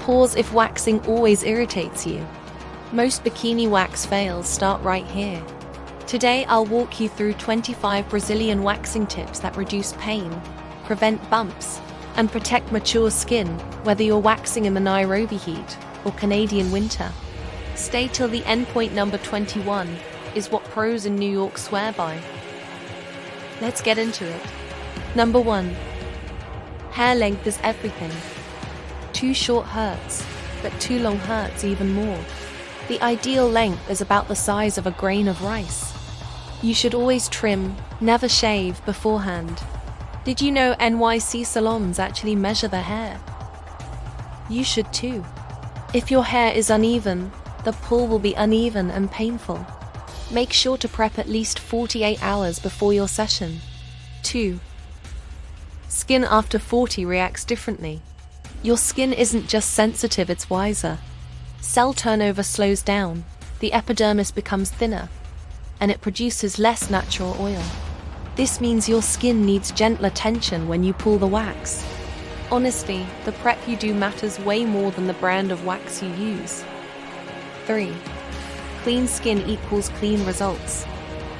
Pause if waxing always irritates you. Most bikini wax fails start right here. Today I'll walk you through 25 Brazilian waxing tips that reduce pain, prevent bumps, and protect mature skin, whether you're waxing in the Nairobi heat or Canadian winter. Stay till the end. Point number 21 is what pros in New York swear by. Let's get into it. Number 1. Hair length is everything. Too short hurts, but too long hurts even more. The ideal length is about the size of a grain of rice. You should always trim, never shave beforehand. Did you know NYC salons actually measure the hair? You should too. If your hair is uneven, the pull will be uneven and painful. Make sure to prep at least 48 hours before your session. 2. Skin after 40 reacts differently. Your skin isn't just sensitive, it's wiser. Cell turnover slows down, the epidermis becomes thinner, and it produces less natural oil. This means your skin needs gentler tension when you pull the wax. Honestly, the prep you do matters way more than the brand of wax you use. 3. Clean skin equals clean results.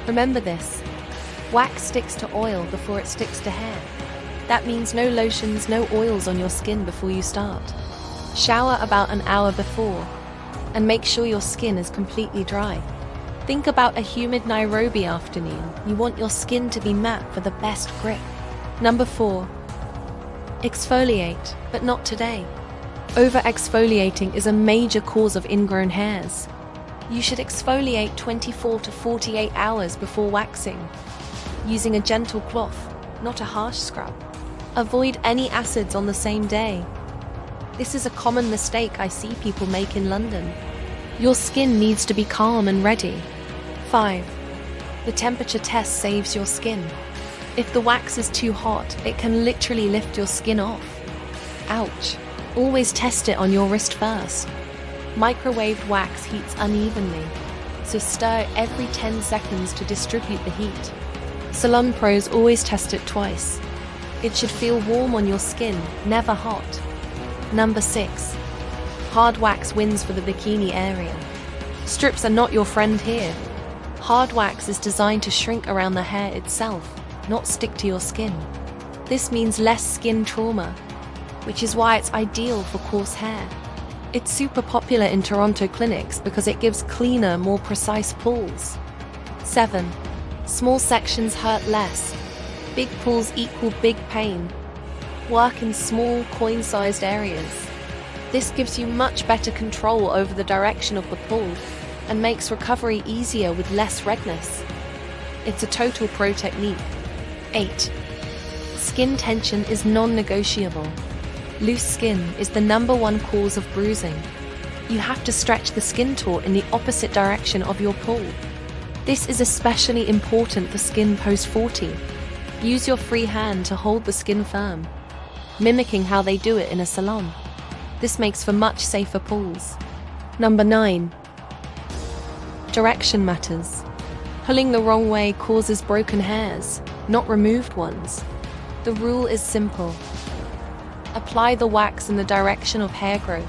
Remember this. Wax sticks to oil before it sticks to hair. That means no lotions, no oils on your skin before you start. Shower about an hour before, and make sure your skin is completely dry. Think about a humid Nairobi afternoon. You want your skin to be matte for the best grip. Number 4. Exfoliate, but not today. Over-exfoliating is a major cause of ingrown hairs. You should exfoliate 24 to 48 hours before waxing, using a gentle cloth, not a harsh scrub. Avoid any acids on the same day. This is a common mistake I see people make in London. Your skin needs to be calm and ready. 5. The temperature test saves your skin. If the wax is too hot, it can literally lift your skin off. Ouch. Always test it on your wrist first. Microwaved wax heats unevenly, so stir every 10 seconds to distribute the heat. Salon pros always test it twice. It should feel warm on your skin, never hot. Number 6. Hard wax wins for the bikini area. Strips are not your friend here. Hard wax is designed to shrink around the hair itself, not stick to your skin. This means less skin trauma, which is why it's ideal for coarse hair. It's super popular in Toronto clinics because it gives cleaner, more precise pulls. 7. Small sections hurt less. Big pulls equal big pain. Work in small, coin-sized areas. This gives you much better control over the direction of the pull and makes recovery easier with less redness. It's a total pro technique. 8. Skin tension is non-negotiable. Loose skin is the number 1 cause of bruising. You have to stretch the skin taut in the opposite direction of your pull. This is especially important for skin post-40. Use your free hand to hold the skin firm, mimicking how they do it in a salon. This makes for much safer pulls. Number 9. Direction matters. Pulling the wrong way causes broken hairs, not removed ones. The rule is simple. Apply the wax in the direction of hair growth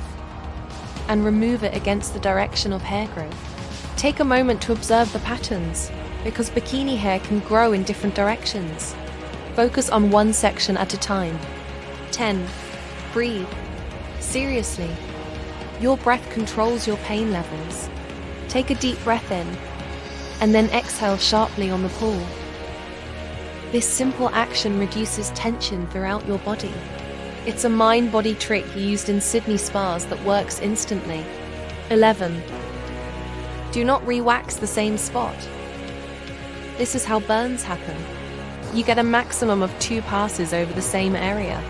and remove it against the direction of hair growth. Take a moment to observe the patterns, because bikini hair can grow in different directions. Focus on one section at a time. 10. Breathe. Seriously. Your breath controls your pain levels. Take a deep breath in, and then exhale sharply on the pull. This simple action reduces tension throughout your body. It's a mind-body trick used in Sydney spas that works instantly. 11. Do not re-wax the same spot. This is how burns happen. You get a maximum of 2 passes over the same area.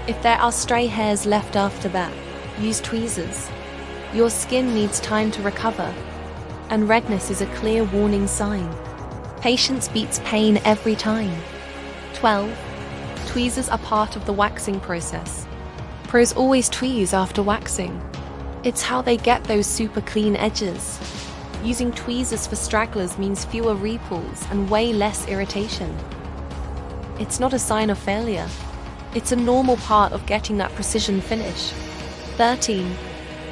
If there are stray hairs left after that, use tweezers. Your skin needs time to recover, and redness is a clear warning sign. Patience beats pain every time. 12. Tweezers are part of the waxing process. Pros always tweeze after waxing. It's how they get those super clean edges. Using tweezers for stragglers means fewer repulls and way less irritation. It's not a sign of failure. It's a normal part of getting that precision finish. 13.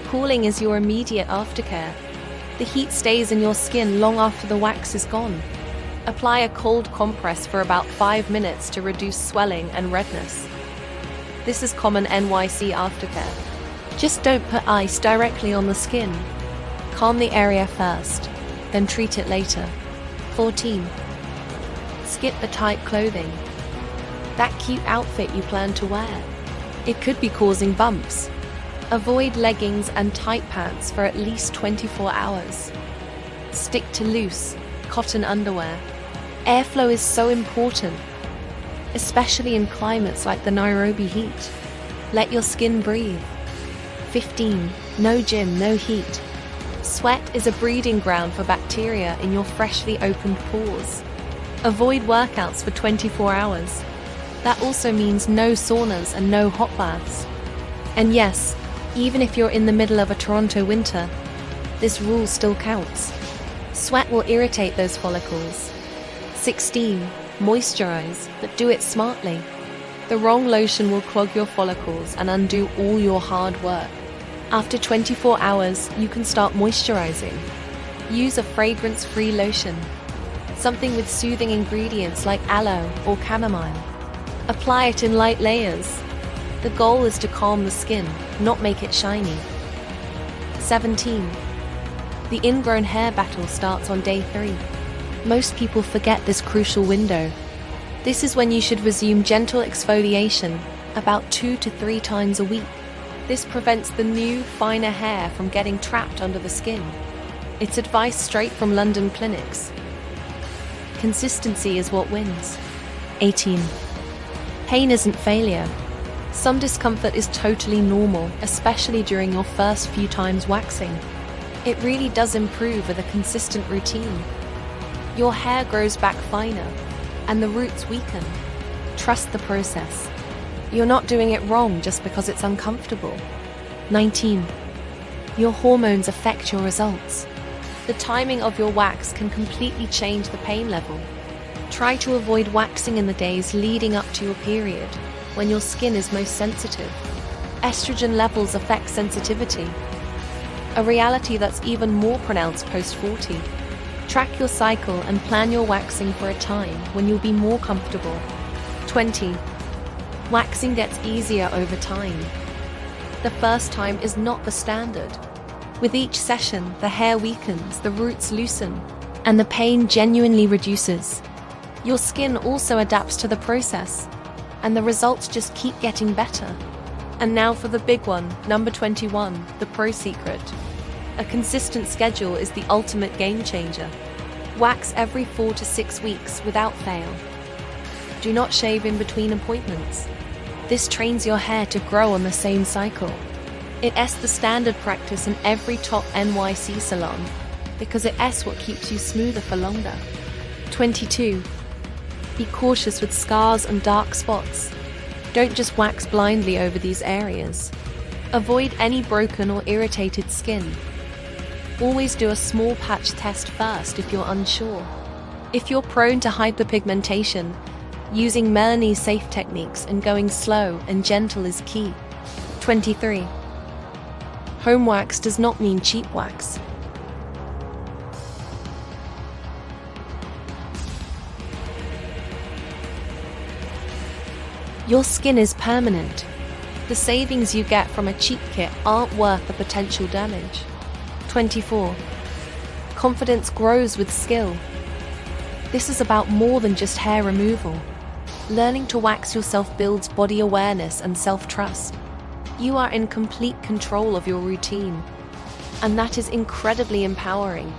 Cooling is your immediate aftercare. The heat stays in your skin long after the wax is gone. Apply a cold compress for about 5 minutes to reduce swelling and redness. This is common NYC aftercare. Just don't put ice directly on the skin. Calm the area first, then treat it later. 14. Skip the tight clothing. That cute outfit you plan to wear. It could be causing bumps. Avoid leggings and tight pants for at least 24 hours. Stick to loose, cotton underwear. Airflow is so important, especially in climates like the Nairobi heat. Let your skin breathe. 15. No gym, no heat. Sweat is a breeding ground for bacteria in your freshly opened pores. Avoid workouts for 24 hours. That also means no saunas and no hot baths. And yes, even if you're in the middle of a Toronto winter, this rule still counts. Sweat will irritate those follicles. 16. Moisturize, but do it smartly. The wrong lotion will clog your follicles and undo all your hard work. After 24 hours, you can start moisturizing. Use a fragrance-free lotion, something with soothing ingredients like aloe or chamomile. Apply it in light layers. The goal is to calm the skin, not make it shiny. 17. The ingrown hair battle starts on day 3. Most people forget this crucial window. This is when you should resume gentle exfoliation about 2 to 3 times a week. This prevents the new, finer hair from getting trapped under the skin. It's advice straight from London clinics. Consistency is what wins. 18. Pain isn't failure. Some discomfort is totally normal, especially during your first few times waxing. It really does improve with a consistent routine. Your hair grows back finer, and the roots weaken. Trust the process. You're not doing it wrong just because it's uncomfortable. 19. Your hormones affect your results. The timing of your wax can completely change the pain level. Try to avoid waxing in the days leading up to your period, when your skin is most sensitive. Estrogen levels affect sensitivity, a reality that's even more pronounced post-40. Track your cycle and plan your waxing for a time when you'll be more comfortable. 20. Waxing gets easier over time. The first time is not the standard. With each session, the hair weakens, the roots loosen, and the pain genuinely reduces. Your skin also adapts to the process, and the results just keep getting better. And now for the big one, number 21, the pro secret. A consistent schedule is the ultimate game changer. Wax every 4 to 6 weeks without fail. Do not shave in between appointments. This trains your hair to grow on the same cycle. It's the standard practice in every top NYC salon because it's what keeps you smoother for longer. 22. Be cautious with scars and dark spots. Don't just wax blindly over these areas. Avoid any broken or irritated skin. Always do a small patch test first if you're unsure. If you're prone to hyperpigmentation, using melanin-safe techniques and going slow and gentle is key. 23. Home wax does not mean cheap wax. Your skin is permanent. The savings you get from a cheap kit aren't worth the potential damage. 24. Confidence grows with skill. This is about more than just hair removal. Learning to wax yourself builds body awareness and self-trust. You are in complete control of your routine, and that is incredibly empowering,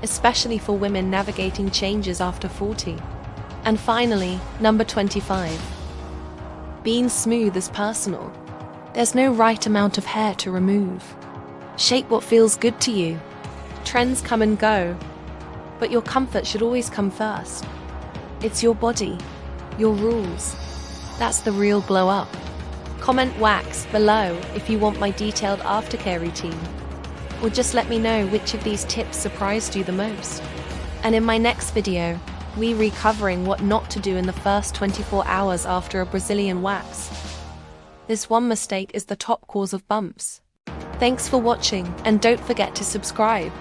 especially for women navigating changes after 40. And finally, number 25. Being smooth is personal. There's no right amount of hair to remove. Shape what feels good to you. Trends come and go, but your comfort should always come first. It's your body, your rules. That's the real glow up. Comment wax below if you want my detailed aftercare routine, or just let me know which of these tips surprised you the most. And in my next video, we're covering what not to do in the first 24 hours after a Brazilian wax. This one mistake is the top cause of bumps. Thanks for watching, and don't forget to subscribe.